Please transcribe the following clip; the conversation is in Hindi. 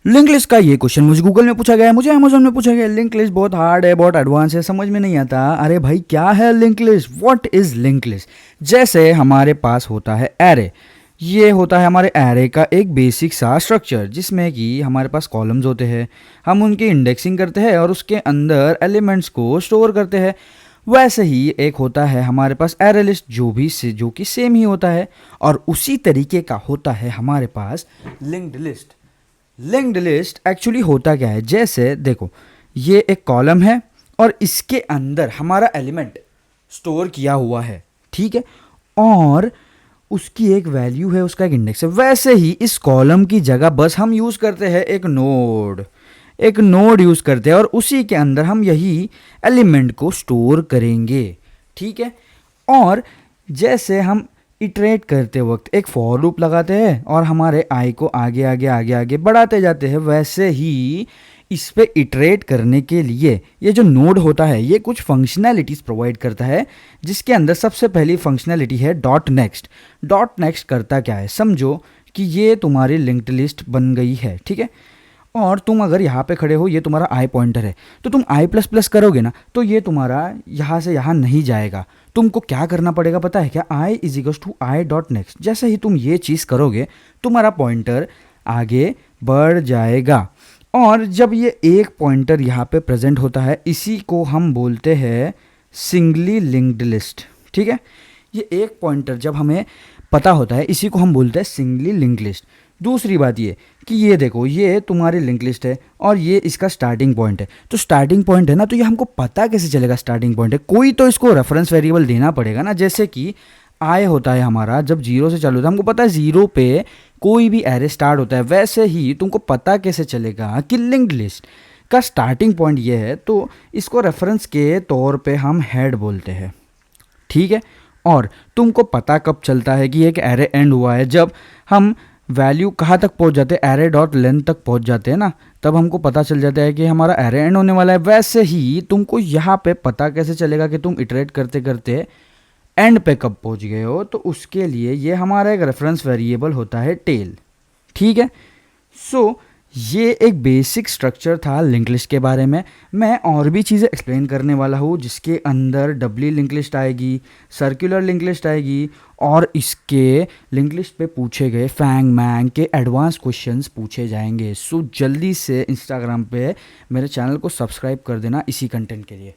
लिंक लिस्ट का ये क्वेश्चन मुझे गूगल में पूछा गया है, मुझे अमेजोन में पूछा गया है। लिंक लिस्ट बहुत हार्ड है, बहुत एडवांस है, समझ में नहीं आता। अरे भाई क्या है link list, what is link list. जैसे हमारे पास होता है एरे, ये होता है हमारे एरे का एक बेसिक सा स्ट्रक्चर जिसमें कि हमारे पास कॉलम्स होते हैं, हम उनकी इंडेक्सिंग करते हैं और उसके अंदर एलिमेंट्स को स्टोर करते हैं। वैसे ही एक होता है हमारे पास एरे लिस्ट जो कि सेम ही होता है, और उसी तरीके का होता है हमारे पास linked list. Linked list actually होता क्या है, जैसे देखो ये एक कॉलम है और इसके अंदर हमारा एलिमेंट स्टोर किया हुआ है, ठीक है, और उसकी एक वैल्यू है, उसका एक इंडेक्स है। वैसे ही इस कॉलम की जगह बस हम यूज़ करते हैं एक नोड यूज़ करते हैं और उसी के अंदर हम यही एलिमेंट को स्टोर करेंगे, ठीक है। और जैसे हम इटरेट करते वक्त एक फॉर लूप लगाते हैं और हमारे आई को आगे आगे आगे आगे बढ़ाते जाते हैं, वैसे ही इस पे इटरेट करने के लिए ये जो नोड होता है ये कुछ फंक्शनैलिटीज़ प्रोवाइड करता है, जिसके अंदर सबसे पहली फंक्शनैलिटी है डॉट नेक्स्ट। डॉट नेक्स्ट करता क्या है, समझो कि ये तुम्हारी लिंक्ड लिस्ट बन गई है, ठीक है, और तुम अगर यहाँ पे खड़े हो, ये तुम्हारा आई पॉइंटर है, तो तुम आई प्लस प्लस करोगे ना, तो ये तुम्हारा यहाँ से यहाँ नहीं जाएगा। तुमको क्या करना पड़ेगा पता है क्या, I is equals to I dot next. जैसे ही तुम ये चीज़ करोगे तुम्हारा पॉइंटर आगे बढ़ जाएगा। और जब ये एक पॉइंटर यहाँ पे प्रेजेंट होता है, इसी को हम बोलते हैं सिंगली लिंक्ड लिस्ट, ठीक है। ये एक पॉइंटर जब हमें पता होता है, इसी को हम बोलते हैं सिंगली लिंक्ड लिस्ट। दूसरी बात ये कि ये देखो ये तुम्हारी लिंक लिस्ट है और ये इसका स्टार्टिंग पॉइंट है। तो स्टार्टिंग पॉइंट है ना, तो ये हमको पता कैसे चलेगा स्टार्टिंग पॉइंट है, कोई तो इसको रेफरेंस वेरिएबल देना पड़ेगा ना। जैसे कि आई होता है हमारा, जब जीरो से चालू होता है, हमको पता है जीरो पे कोई भी एरे स्टार्ट होता है। वैसे ही तुमको पता कैसे चलेगा कि लिंक्ड लिस्ट का स्टार्टिंग पॉइंट ये है, तो इसको रेफरेंस के तौर पे हम हेड बोलते हैं, ठीक है। और तुमको पता कब चलता है कि एक एरे एंड हुआ है, जब हम वैल्यू कहाँ तक पहुँच जाते हैं, एरे डॉट लेंथ तक पहुँच जाते हैं ना, तब हमको पता चल जाता है कि हमारा एरे एंड होने वाला है। वैसे ही तुमको यहाँ पे पता कैसे चलेगा कि तुम इटरेट करते करते एंड पे कब पहुँच गए हो, तो उसके लिए ये हमारा एक रेफरेंस वेरिएबल होता है टेल, ठीक है। सो ये एक बेसिक स्ट्रक्चर था लिंक लिस्ट के बारे में। मैं और भी चीज़ें एक्सप्लेन करने वाला हूँ, जिसके अंदर डबली लिंक लिस्ट आएगी, सर्कुलर लिंक लिस्ट आएगी, और इसके लिंक लिस्ट पे पूछे गए फैंग मैंग के एडवांस क्वेश्चंस पूछे जाएंगे। सो जल्दी से इंस्टाग्राम पे मेरे चैनल को सब्सक्राइब कर देना इसी कंटेंट के लिए।